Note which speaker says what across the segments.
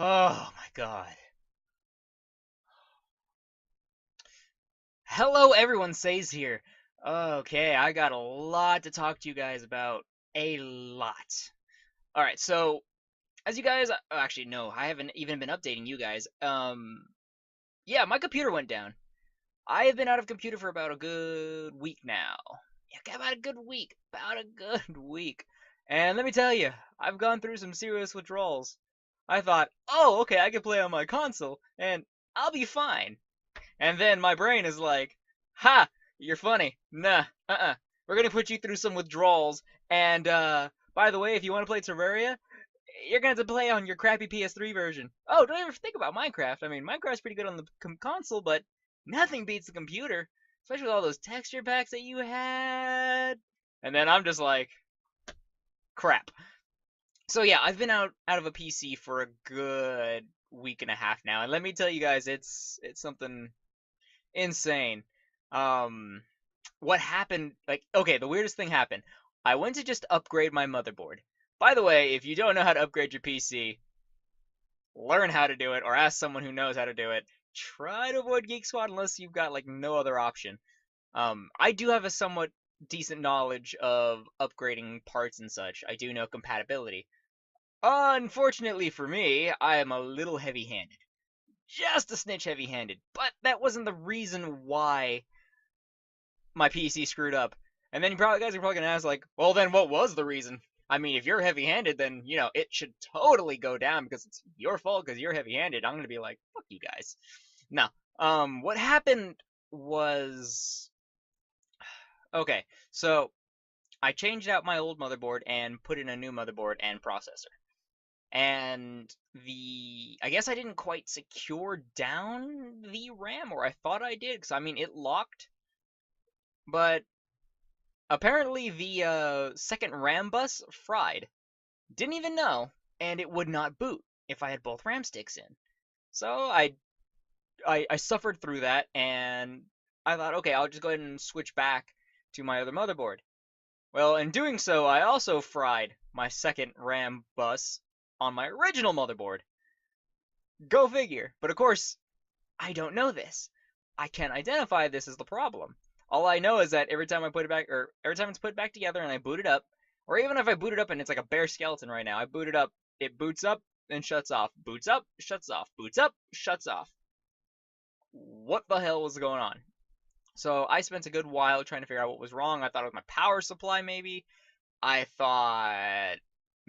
Speaker 1: Oh my god. Hello everyone, Says here. Okay, I got a lot to talk to you guys about. A lot. Alright, so as you guys actually no, I haven't even been updating you guys. Yeah, my computer went down. I have been out of computer for about a good week now. Yeah, about a good week. About a good week. And let me tell you, I've gone through some serious withdrawals. I thought, oh, okay, I can play on my console, and I'll be fine. And then my brain is like, ha, you're funny. Nah, We're gonna put you through some withdrawals. And, by the way, if you want to play Terraria, you're gonna have to play on your crappy PS3 version. Oh, don't ever think about Minecraft. I mean, Minecraft's pretty good on the console, but nothing beats the computer. Especially with all those texture packs that you had. And then I'm just like, crap. So yeah, I've been out of a PC for a good week and a half now, and let me tell you guys, it's something insane. Um, what happened? Like, okay, the weirdest thing happened. I went to just upgrade my motherboard. By the way, if you don't know how to upgrade your PC, learn how to do it, or ask someone who knows how to do it. Try to avoid Geek Squad unless you've got like no other option. I do have a somewhat decent knowledge of upgrading parts and such. I do know compatibility. Unfortunately for me, I am a little heavy-handed. Just a snitch heavy-handed. But that wasn't the reason why my PC screwed up. And then you guys are probably gonna ask, like, well, then what was the reason? I mean, if you're heavy-handed, then it should totally go down because it's your fault because you're heavy-handed. I'm gonna be like, fuck you guys. No. What happened was okay. So I changed out my old motherboard and put in a new motherboard and processor. And I guess I didn't quite secure down the RAM, or I thought I did, because I mean it locked, but apparently the second RAM bus fried. Didn't even know, and it would not boot if I had both RAM sticks in. So I suffered through that, and I thought, okay, I'll just go ahead and switch back to my other motherboard. Well, in doing so, I also fried my second RAM bus on my original motherboard. Go figure. But of course, I don't know this. I can't identify this as the problem. All I know is that every time I put it back, or every time it's put back together and I boot it up, or even if I boot it up and it's like a bare skeleton right now, I boot it up, it boots up and shuts off, boots up, shuts off, boots up, shuts off. What the hell was going on? So I spent a good while trying to figure out what was wrong. I thought it was my power supply, maybe. I thought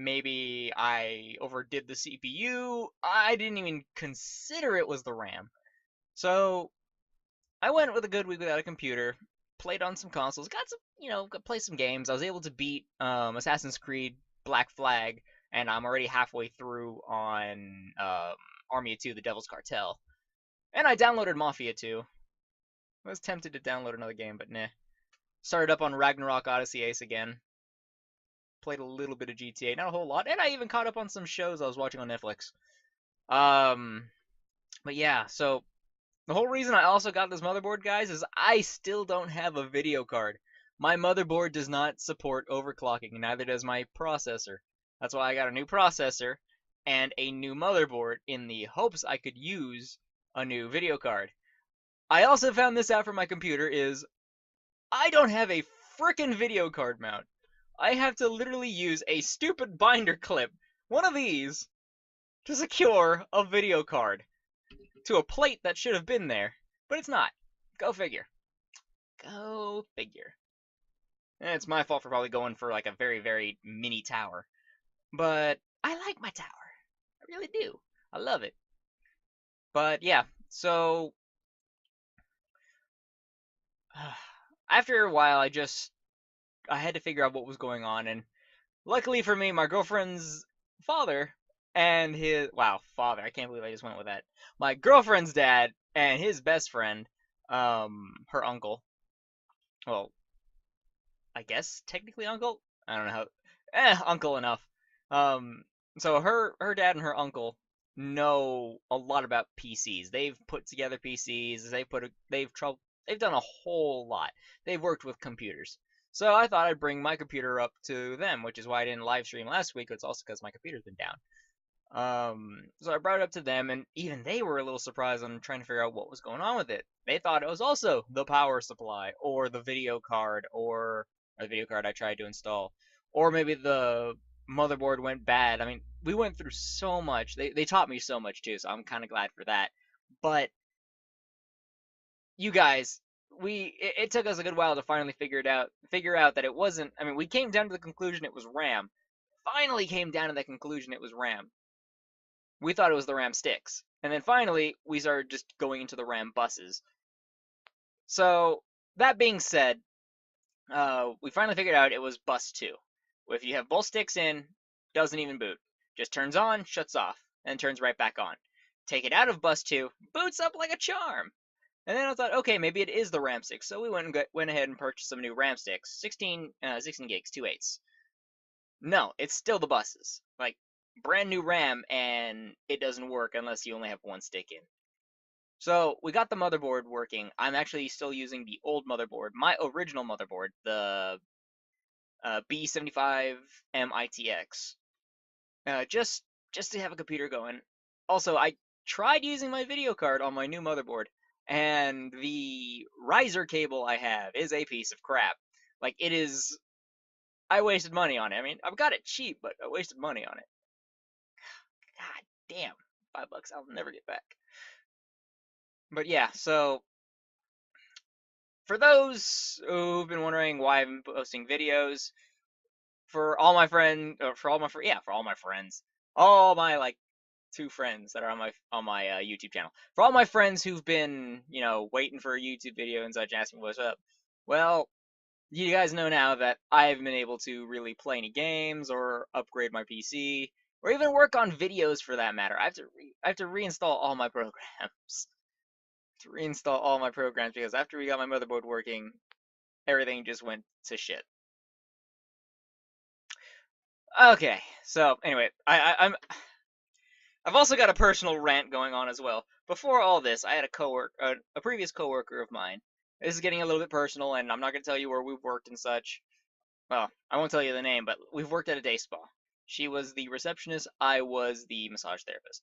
Speaker 1: maybe I overdid the CPU. I didn't even consider it was the RAM. So I went with a good week without a computer, played on some consoles, got some, got play some games. I was able to beat Assassin's Creed Black Flag, and I'm already halfway through on Army of Two: The Devil's Cartel. And I downloaded Mafia 2. I was tempted to download another game, but nah. Started up on Ragnarok Odyssey Ace again. Played a little bit of GTA, not a whole lot, and I even caught up on some shows I was watching on Netflix. But yeah, so the whole reason I also got this motherboard, guys, is I still don't have a video card. My motherboard does not support overclocking, and neither does my processor. That's why I got a new processor and a new motherboard in the hopes I could use a new video card. I also found this out from my computer is I don't have a frickin' video card mount. I have to literally use a stupid binder clip, one of these, to secure a video card to a plate that should have been there, but it's not. Go figure. Go figure. And it's my fault for probably going for like a very, very mini tower. But I like my tower. I really do. I love it. But yeah, so after a while I had to figure out what was going on, and luckily for me, my girlfriend's father and father, I can't believe I just went with that. My girlfriend's dad and his best friend, her uncle, well, I guess technically uncle. I don't know uncle enough. Um, so her dad and her uncle know a lot about PCs. They've put together PCs. They've done a whole lot. They've worked with computers. So I thought I'd bring my computer up to them, which is why I didn't live stream last week. It's also because my computer's been down. So I brought it up to them, and even they were a little surprised on trying to figure out what was going on with it. They thought it was also the power supply, or the video card, or the video card I tried to install, or maybe the motherboard went bad. I mean, we went through so much. They taught me so much too, so I'm kind of glad for that. But you guys, it took us a good while to finally figure out that it wasn't. I mean, we came down to the conclusion it was RAM. Finally came down to the conclusion it was RAM. We thought it was the RAM sticks. And then finally, we started just going into the RAM buses. So, that being said, we finally figured out it was bus 2. If you have both sticks in, doesn't even boot. Just turns on, shuts off, and turns right back on. Take it out of bus 2, boots up like a charm. And then I thought, okay, maybe it is the RAM sticks. So we went ahead and purchased some new RAM sticks, 16 gigs, 2/8. No, it's still the buses. Like, brand new RAM, and it doesn't work unless you only have one stick in. So we got the motherboard working. I'm actually still using the old motherboard, my original motherboard, the B75M ITX, just to have a computer going. Also, I tried using my video card on my new motherboard, and the riser cable I have is a piece of crap. Like, it is. I wasted money on it. I mean, I've got it cheap, but I wasted money on it. God damn, $5 I'll never get back. But yeah, so for those who've been wondering why I'm posting videos, for all my friends, all my like 2 friends that are on my YouTube channel, for all my friends who've been waiting for a YouTube video and such, asking what's up. Well, you guys know now that I haven't been able to really play any games or upgrade my PC or even work on videos for that matter. I have to reinstall all my programs. To reinstall all my programs because after we got my motherboard working, everything just went to shit. Okay, so anyway, I've also got a personal rant going on as well. Before all this, I had a previous coworker of mine. This is getting a little bit personal, and I'm not going to tell you where we've worked and such. Well, I won't tell you the name, but we've worked at a day spa. She was the receptionist. I was the massage therapist.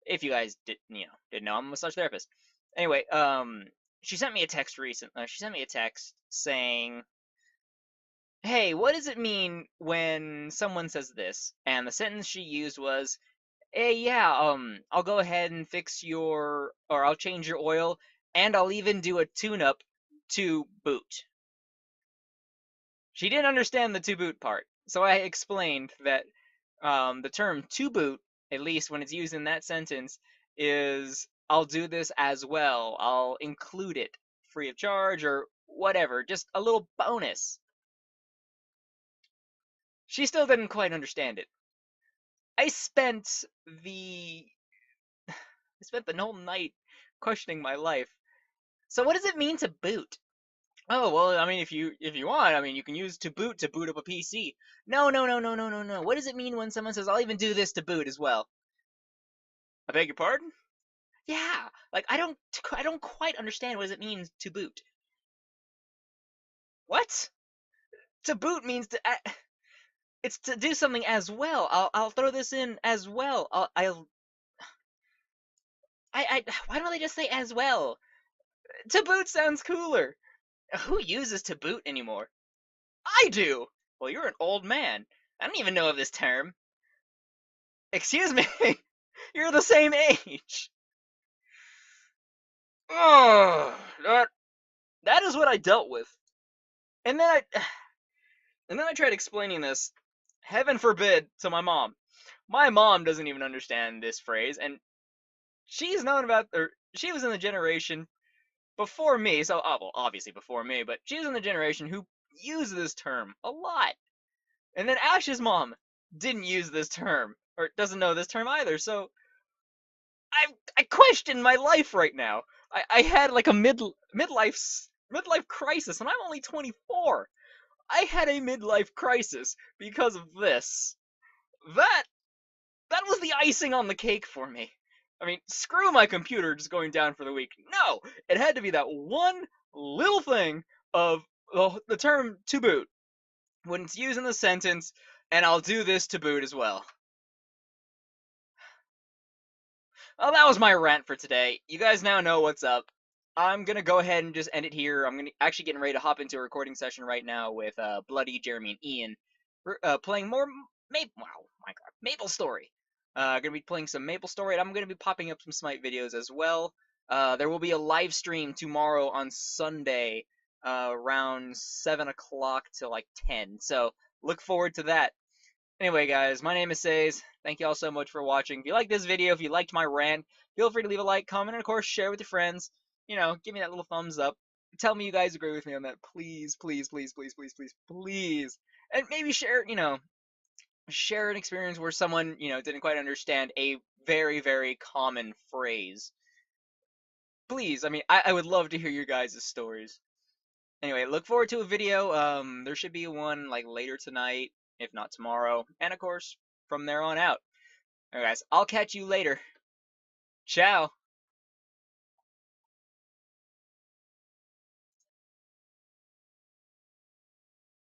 Speaker 1: If you guys didn't know, I'm a massage therapist. Anyway, she sent me a text She sent me a text saying, "Hey, what does it mean when someone says this?" And the sentence she used was, "Hey, yeah, I'll go ahead and I'll change your oil, and I'll even do a tune-up to boot." She didn't understand the to boot part, so I explained that the term to boot, at least when it's used in that sentence, is I'll do this as well. I'll include it free of charge or whatever, just a little bonus. She still didn't quite understand it. I spent the I spent the whole night questioning my life. So what does it mean to boot? Oh, well, I mean, if you want, I mean, you can use to boot up a PC. No, no, no, no, no, no, no. What does it mean when someone says, "I'll even do this to boot as well"? I beg your pardon? Yeah, like I don't quite understand what does it mean to boot. What? To boot means it's to do something as well. I'll throw this in as well. Why don't they just say as well? To boot sounds cooler. Who uses to boot anymore? I do. Well, you're an old man. I don't even know of this term. Excuse me. You're the same age. Oh, that is what I dealt with. And then I tried explaining this, heaven forbid, to my mom. My mom doesn't even understand this phrase, and she's known about, or she was in the generation before me, so, well, obviously before me, but she was in the generation who used this term a lot. And then Ash's mom didn't use this term, or doesn't know this term either, so I question my life right now. I had like a midlife crisis, and I'm only 24. I had a midlife crisis because of this. That that was the icing on the cake for me. I mean, screw my computer just going down for the week. No, it had to be that one little thing of the term to boot when it's used in the sentence, and I'll do this to boot as well. Well, that was my rant for today. You guys now know what's up. I'm gonna go ahead and just end it here. I'm gonna actually getting ready to hop into a recording session right now with Bloody, Jeremy, and Ian. We're playing more Maple Story. Gonna be playing some Maple Story, and I'm gonna be popping up some Smite videos as well. There will be a live stream tomorrow on Sunday, around 7 o'clock to like 10. So look forward to that. Anyway, guys, my name is Says. Thank you all so much for watching. If you liked this video, if you liked my rant, feel free to leave a like, comment, and of course, share with your friends. You know, give me that little thumbs up. Tell me you guys agree with me on that. Please, please, please, please, please, please, please. And maybe share, share an experience where someone, didn't quite understand a very, very common phrase. Please, I mean, I would love to hear your guys' stories. Anyway, look forward to a video. There should be one like later tonight, if not tomorrow, and of course from there on out. Alright, guys, I'll catch you later. Ciao.